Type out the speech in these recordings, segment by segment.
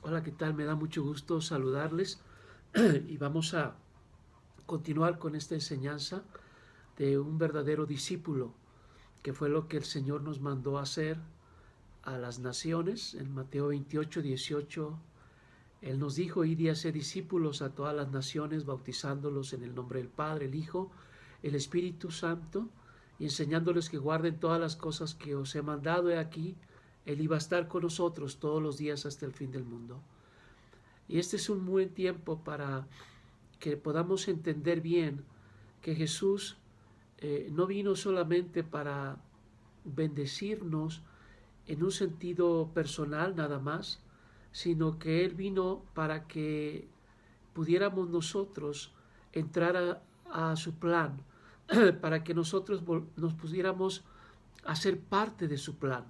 Hola, ¿qué tal? Me da mucho gusto saludarles y vamos a continuar con esta enseñanza de un verdadero discípulo, que fue lo que el Señor nos mandó a hacer a las naciones. En Mateo 28, 18, Él nos dijo: id y haced discípulos a todas las naciones, bautizándolos en el nombre del Padre, el Hijo, el Espíritu Santo, y enseñándoles que guarden todas las cosas que os he mandado. He aquí, Él iba a estar con nosotros todos los días hasta el fin del mundo. Y este es un buen tiempo para que podamos entender bien que Jesús no vino solamente para bendecirnos en un sentido personal nada más, sino que Él vino para que pudiéramos nosotros entrar a su plan, para que nosotros nos pudiéramos hacer parte de su plan.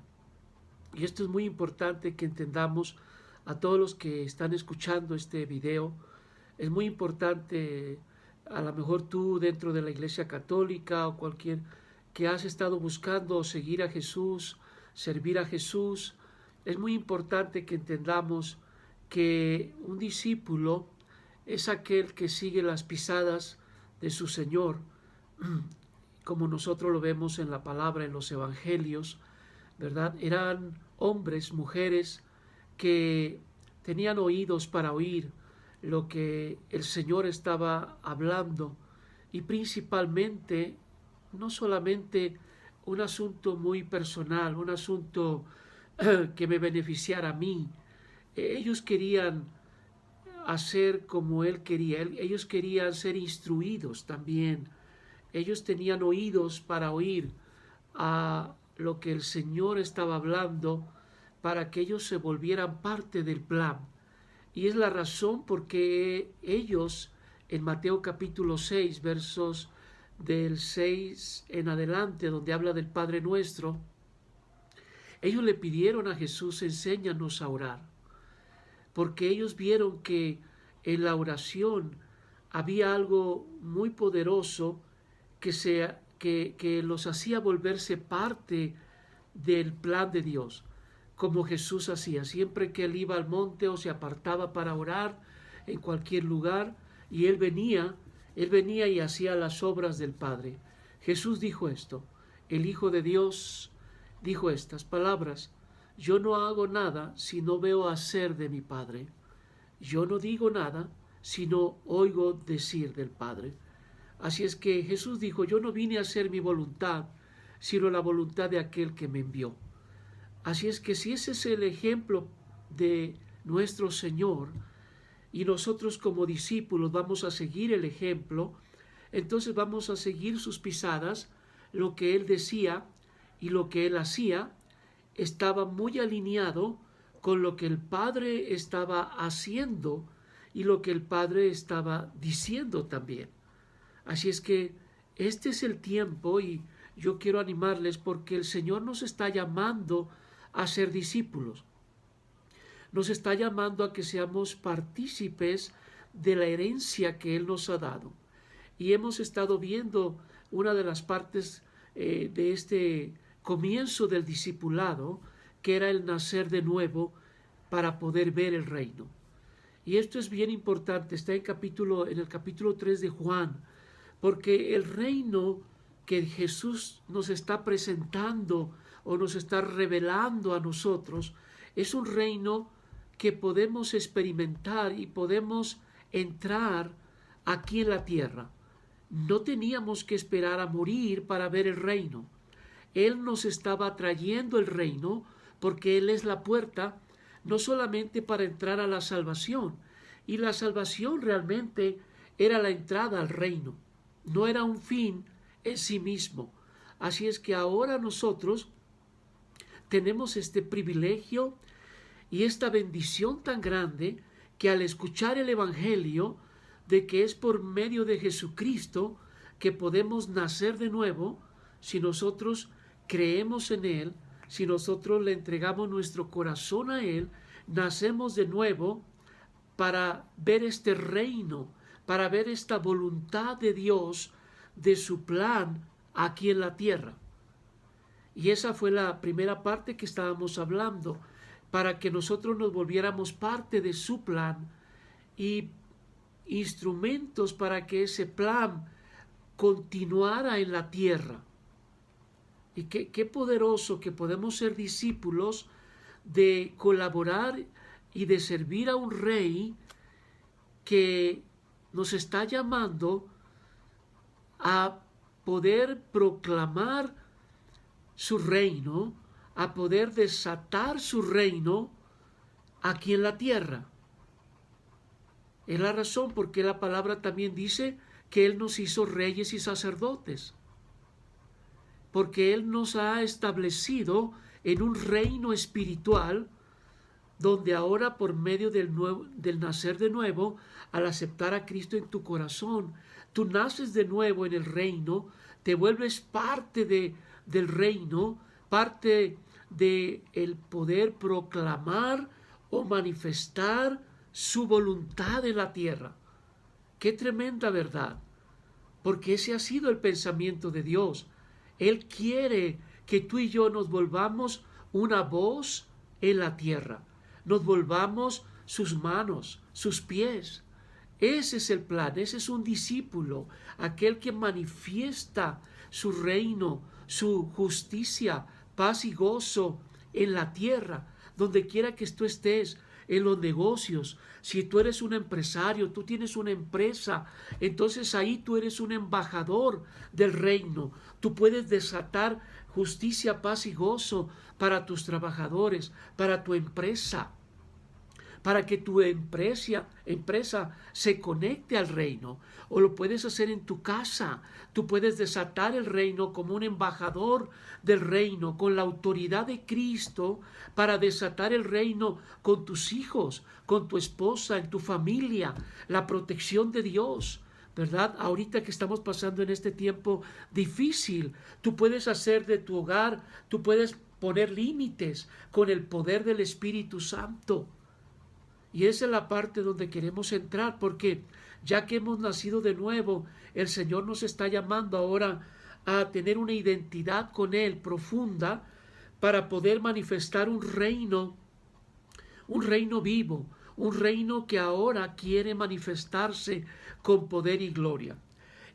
Y esto es muy importante que entendamos a todos los que están escuchando este video. Es muy importante, a lo mejor tú dentro de la Iglesia Católica o cualquier que has estado buscando seguir a Jesús, servir a Jesús, es muy importante que entendamos que un discípulo es aquel que sigue las pisadas de su Señor, como nosotros lo vemos en la palabra, en los evangelios, ¿verdad? Eran hombres, mujeres que tenían oídos para oír lo que el Señor estaba hablando, y principalmente no solamente un asunto muy personal, un asunto que me beneficiara a mí. Ellos querían hacer como Él quería, ellos querían ser instruidos también. Ellos tenían oídos para oír a lo que el Señor estaba hablando, para que ellos se volvieran parte del plan. Y es la razón por qué ellos, en Mateo capítulo 6, versos del 6 en adelante, donde habla del Padre Nuestro, ellos le pidieron a Jesús: enséñanos a orar, porque ellos vieron que en la oración había algo muy poderoso que los hacía volverse parte del plan de Dios, como Jesús hacía siempre que Él iba al monte o se apartaba para orar en cualquier lugar, y Él venía y hacía las obras del Padre. Jesús dijo esto, el Hijo de Dios dijo estas palabras: yo no hago nada si no veo hacer de mi Padre. Yo no digo nada si no oigo decir del Padre. Así es que Jesús dijo: yo no vine a hacer mi voluntad, sino la voluntad de aquel que me envió. Así es que si ese es el ejemplo de nuestro Señor, y nosotros como discípulos vamos a seguir el ejemplo, entonces vamos a seguir sus pisadas. Lo que Él decía y lo que Él hacía estaba muy alineado con lo que el Padre estaba haciendo y lo que el Padre estaba diciendo también. Así es que este es el tiempo, y yo quiero animarles porque el Señor nos está llamando a ser discípulos. Nos está llamando a que seamos partícipes de la herencia que Él nos ha dado. Y hemos estado viendo una de las partes de este comienzo del discipulado, que era el nacer de nuevo para poder ver el reino. Y esto es bien importante, está en el capítulo 3 de Juan, porque el reino que Jesús nos está presentando o nos está revelando a nosotros es un reino que podemos experimentar y podemos entrar aquí en la tierra. No teníamos que esperar a morir para ver el reino. Él nos estaba trayendo el reino porque Él es la puerta, no solamente para entrar a la salvación, y la salvación realmente era la entrada al reino, no era un fin en sí mismo. Así es que ahora nosotros tenemos este privilegio y esta bendición tan grande, que al escuchar el Evangelio de que es por medio de Jesucristo que podemos nacer de nuevo, si nosotros creemos en Él, si nosotros le entregamos nuestro corazón a Él, nacemos de nuevo para ver este reino, para ver esta voluntad de Dios, de su plan aquí en la tierra. Y esa fue la primera parte que estábamos hablando. para que nosotros nos volviéramos parte de su plan y instrumentos para que ese plan continuara en la tierra. Y qué poderoso que podemos ser discípulos de colaborar y de servir a un rey que nos está llamando a poder proclamar su reino, a poder desatar su reino aquí en la tierra. Es la razón por qué la palabra también dice que Él nos hizo reyes y sacerdotes, porque Él nos ha establecido en un reino espiritual, donde ahora por medio del nacer de nuevo, al aceptar a Cristo en tu corazón, tú naces de nuevo en el reino, te vuelves parte del reino, parte de el poder proclamar o manifestar su voluntad en la tierra. Qué tremenda verdad, porque ese ha sido el pensamiento de Dios. Él quiere que tú y yo nos volvamos una voz en la tierra, nos volvamos sus manos, sus pies. Ese es el plan, ese es un discípulo, aquel que manifiesta su reino, su justicia, paz y gozo en la tierra, donde quiera que tú estés, en los negocios. Si tú eres un empresario, tú tienes una empresa, entonces ahí tú eres un embajador del reino. Tú puedes desatar justicia, paz y gozo para tus trabajadores, para tu empresa, para que tu empresa se conecte al reino. O lo puedes hacer en tu casa. Tú puedes desatar el reino como un embajador del reino, con la autoridad de Cristo, para desatar el reino con tus hijos, con tu esposa, en tu familia, la protección de Dios, ¿verdad? Ahorita que estamos pasando en este tiempo difícil, tú puedes hacer de tu hogar, tú puedes poner límites con el poder del Espíritu Santo. Y esa es la parte donde queremos entrar, porque ya que hemos nacido de nuevo, el Señor nos está llamando ahora a tener una identidad con Él profunda, para poder manifestar un reino vivo, un reino que ahora quiere manifestarse con poder y gloria.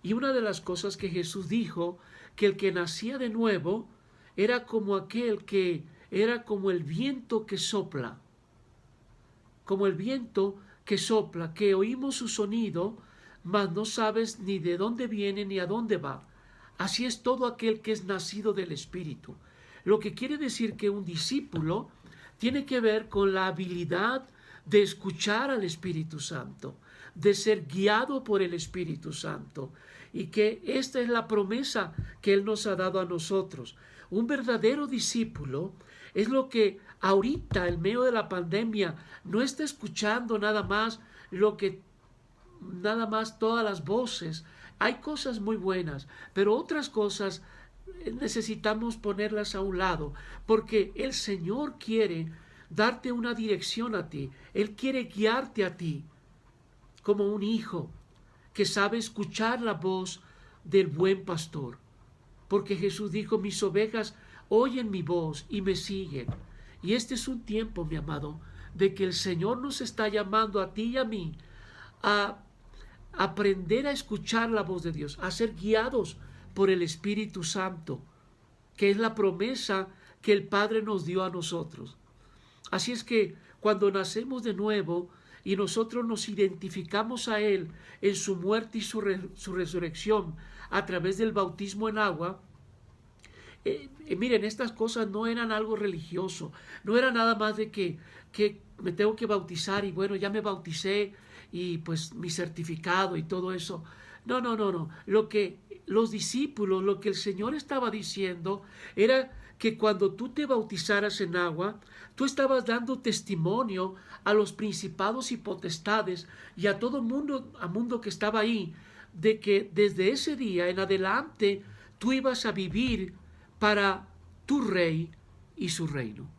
Y una de las cosas que Jesús dijo, que el que nacía de nuevo era como aquel que era como el viento que sopla, como el viento que sopla, que oímos su sonido, mas no sabes ni de dónde viene ni a dónde va. Así es todo aquel que es nacido del Espíritu. Lo que quiere decir que un discípulo tiene que ver con la habilidad de escuchar al Espíritu Santo, de ser guiado por el Espíritu Santo, y que esta es la promesa que Él nos ha dado a nosotros. Un verdadero discípulo es lo que ahorita, en medio de la pandemia, no está escuchando nada más todas las voces. Hay cosas muy buenas, pero otras cosas necesitamos ponerlas a un lado, porque el Señor quiere darte una dirección a ti. Él quiere guiarte a ti como un hijo que sabe escuchar la voz del buen pastor, porque Jesús dijo: mis ovejas oyen mi voz y me siguen. Y este es un tiempo, mi amado, de que el Señor nos está llamando a ti y a mí a aprender a escuchar la voz de Dios, a ser guiados por el Espíritu Santo, que es la promesa que el Padre nos dio a nosotros. Así es que cuando nacemos de nuevo y nosotros nos identificamos a Él en su muerte y su resurrección a través del bautismo en agua, miren, estas cosas no eran algo religioso, no era nada más de que me tengo que bautizar y bueno, ya me bauticé y pues mi certificado y todo eso. No. Lo que los discípulos, lo que el Señor estaba diciendo era que cuando tú te bautizaras en agua, tú estabas dando testimonio a los principados y potestades y a todo mundo que estaba ahí, de que desde ese día en adelante tú ibas a vivir para tu rey y su reino.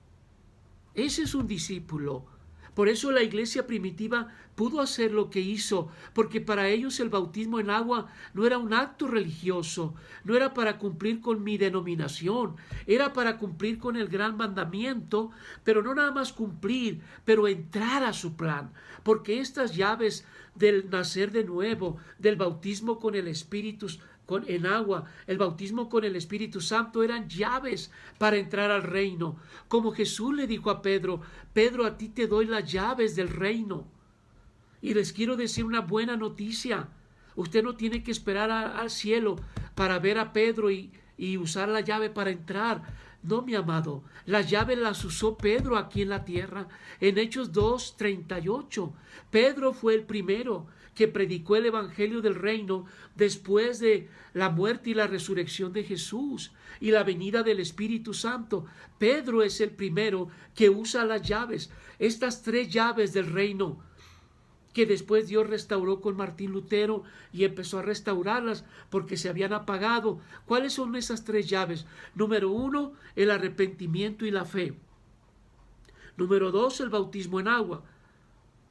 Ese es un discípulo, Por eso la iglesia primitiva pudo hacer lo que hizo, porque para ellos el bautismo en agua no era un acto religioso, no era para cumplir con mi denominación, era para cumplir con el gran mandamiento, pero no nada más cumplir, pero entrar a su plan, porque estas llaves del nacer de nuevo, del bautismo con el Espíritu en agua, el bautismo con el Espíritu Santo eran llaves para entrar al reino. Como Jesús le dijo a Pedro, Pedro, a ti te doy las llaves del reino. Y les quiero decir una buena noticia. Usted no tiene que esperar al cielo para ver a Pedro y usar la llave para entrar. No, mi amado, las llaves las usó Pedro aquí en la tierra. En Hechos 2:38, Pedro fue el primero que predicó el evangelio del reino después de la muerte y la resurrección de Jesús y la venida del Espíritu Santo. Pedro es el primero que usa las llaves, estas 3 llaves del reino, que después Dios restauró con Martín Lutero y empezó a restaurarlas porque se habían apagado. ¿Cuáles son esas 3 llaves? Número 1, el arrepentimiento y la fe. Número 2, el bautismo en agua.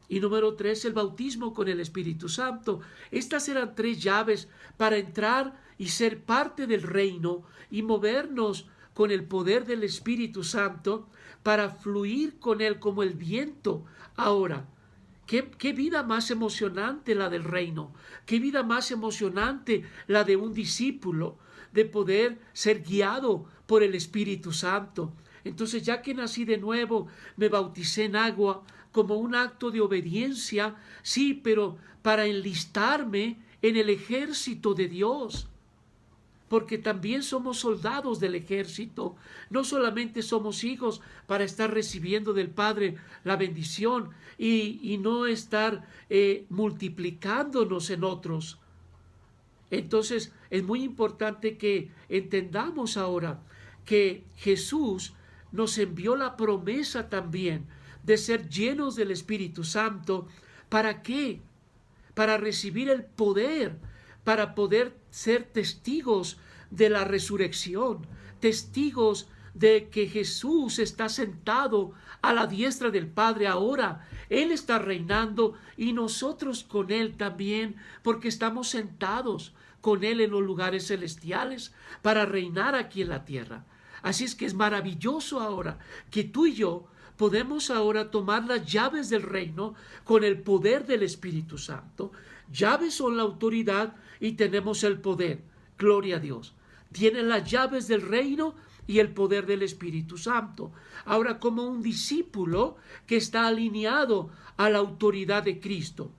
Y número 3, el bautismo con el Espíritu Santo. Estas eran 3 llaves para entrar y ser parte del reino y movernos con el poder del Espíritu Santo para fluir con él como el viento. Ahora, ¿qué vida más emocionante la del reino? ¿Qué vida más emocionante la de un discípulo? De poder ser guiado por el Espíritu Santo. Entonces, ya que nací de nuevo, me bauticé en agua como un acto de obediencia, sí, pero para enlistarme en el ejército de Dios. Porque también somos soldados del ejército. No solamente somos hijos para estar recibiendo del Padre la bendición y no estar multiplicándonos en otros. Entonces es muy importante que entendamos ahora que Jesús nos envió la promesa también de ser llenos del Espíritu Santo. ¿Para qué? Para recibir el poder, para poder ser testigos de la resurrección, testigos de que Jesús está sentado a la diestra del Padre ahora. Él está reinando y nosotros con Él también, porque estamos sentados con Él en los lugares celestiales para reinar aquí en la tierra. Así es que es maravilloso ahora que tú y yo podemos ahora tomar las llaves del reino con el poder del Espíritu Santo. Llaves son la autoridad y tenemos el poder. Gloria a Dios. Tienen las llaves del reino y el poder del Espíritu Santo. Ahora, como un discípulo que está alineado a la autoridad de Cristo.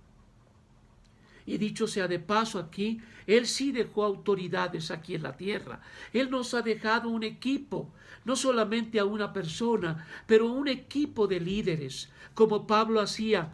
Y dicho sea de paso aquí, Él sí dejó autoridades aquí en la tierra. Él nos ha dejado un equipo, no solamente a una persona, pero un equipo de líderes, como Pablo hacía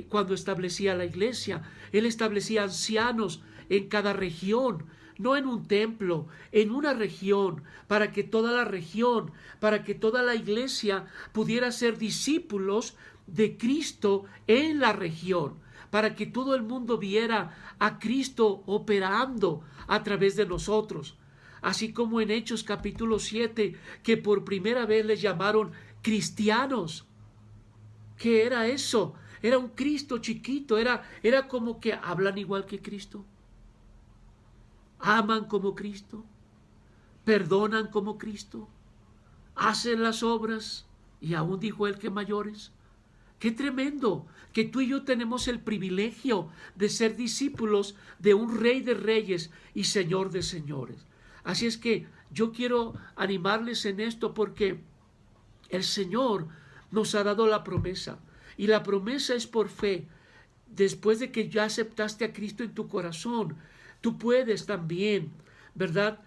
cuando establecía la iglesia. Él establecía ancianos en cada región, no en un templo, en una región, para que toda la región, para que toda la iglesia pudiera ser discípulos de Cristo en la región, para que todo el mundo viera a Cristo operando a través de nosotros. Así como en Hechos capítulo 7, que por primera vez les llamaron cristianos. ¿Qué era eso? Era un Cristo chiquito, era como que hablan igual que Cristo. Aman como Cristo, perdonan como Cristo, hacen las obras y aún dijo él que mayores. ¡Qué tremendo! Que tú y yo tenemos el privilegio de ser discípulos de un Rey de Reyes y Señor de Señores. Así es que yo quiero animarles en esto porque el Señor nos ha dado la promesa y la promesa es por fe. Después de que ya aceptaste a Cristo en tu corazón, tú puedes también, ¿verdad?,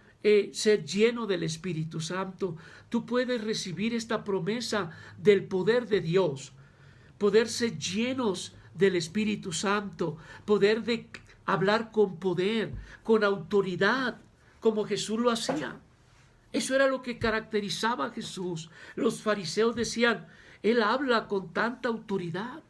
ser lleno del Espíritu Santo. Tú puedes recibir esta promesa del poder de Dios, poder ser llenos del Espíritu Santo, poder de hablar con poder, con autoridad, como Jesús lo hacía. Eso era lo que caracterizaba a Jesús. Los fariseos decían, Él habla con tanta autoridad.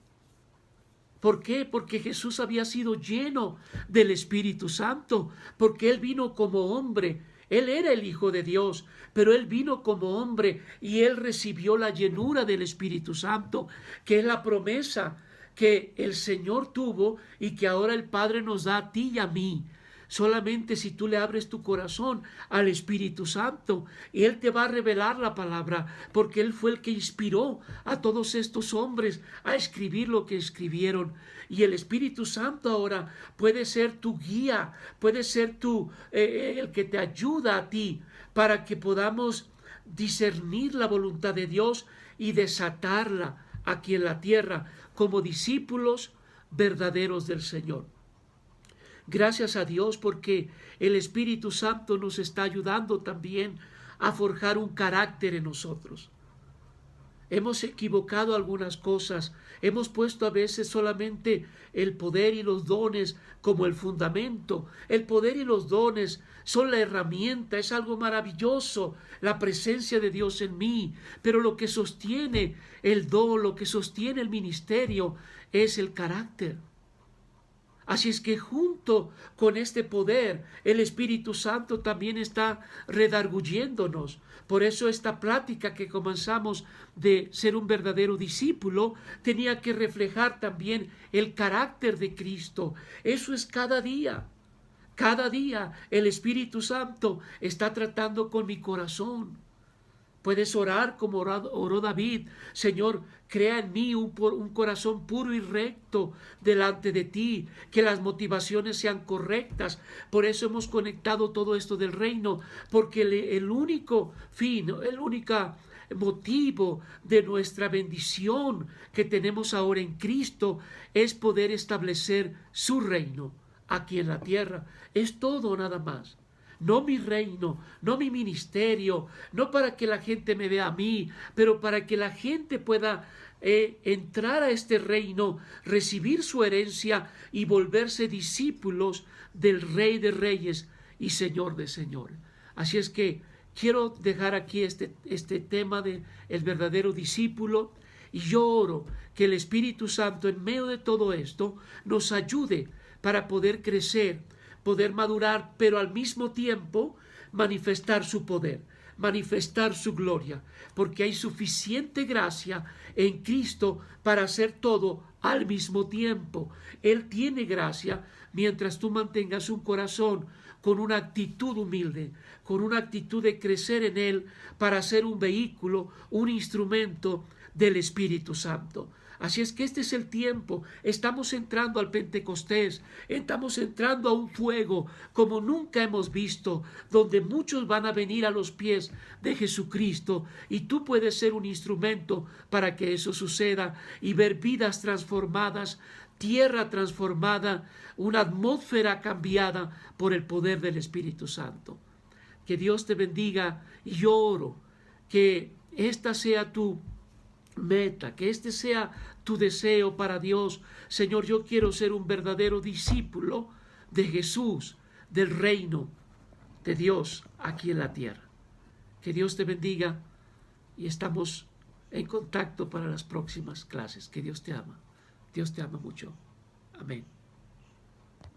¿Por qué? Porque Jesús había sido lleno del Espíritu Santo, porque Él vino como hombre Él era el Hijo de Dios, pero Él vino como hombre y Él recibió la llenura del Espíritu Santo, que es la promesa que el Señor tuvo y que ahora el Padre nos da a ti y a mí. Solamente si tú le abres tu corazón al Espíritu Santo, y Él te va a revelar la palabra, porque Él fue el que inspiró a todos estos hombres a escribir lo que escribieron. Y el Espíritu Santo ahora puede ser tu guía, puede ser el que te ayuda a ti para que podamos discernir la voluntad de Dios y desatarla aquí en la tierra como discípulos verdaderos del Señor. Gracias a Dios porque el Espíritu Santo nos está ayudando también a forjar un carácter en nosotros. Hemos equivocado algunas cosas, hemos puesto a veces solamente el poder y los dones como el fundamento. El poder y los dones son la herramienta, es algo maravilloso, la presencia de Dios en mí, pero lo que sostiene el don, lo que sostiene el ministerio es el carácter. Así es que junto con este poder, el Espíritu Santo también está redarguyéndonos. Por eso esta plática que comenzamos de ser un verdadero discípulo tenía que reflejar también el carácter de Cristo. Eso es cada día. Cada día el Espíritu Santo está tratando con mi corazón. Puedes orar como oró David. Señor, crea en mí un corazón puro y recto delante de ti, que las motivaciones sean correctas. Por eso hemos conectado todo esto del reino, porque el único fin, el único motivo de nuestra bendición que tenemos ahora en Cristo es poder establecer su reino aquí en la tierra. Es todo, nada más. No mi reino, no mi ministerio, no para que la gente me vea a mí, pero para que la gente pueda entrar a este reino, recibir su herencia y volverse discípulos del Rey de Reyes y Señor de Señores. Así es que quiero dejar aquí este tema de el verdadero discípulo, y yo oro que el Espíritu Santo en medio de todo esto nos ayude para poder crecer, poder madurar, pero al mismo tiempo manifestar su poder, manifestar su gloria, porque hay suficiente gracia en Cristo para hacer todo al mismo tiempo. Él tiene gracia mientras tú mantengas un corazón con una actitud humilde, con una actitud de crecer en Él para ser un vehículo, un instrumento del Espíritu Santo. Así es que este es el tiempo. Estamos entrando al Pentecostés, estamos entrando a un fuego como nunca hemos visto, donde muchos van a venir a los pies de Jesucristo, y tú puedes ser un instrumento para que eso suceda y ver vidas transformadas, tierra transformada, una atmósfera cambiada por el poder del Espíritu Santo. Que Dios te bendiga, y yo oro que esta sea tu meta, que este sea tu deseo para Dios. Señor, yo quiero ser un verdadero discípulo de Jesús, del reino de Dios aquí en la tierra. Que Dios te bendiga, y estamos en contacto para las próximas clases. Que Dios te ama. Dios te ama mucho. Amén.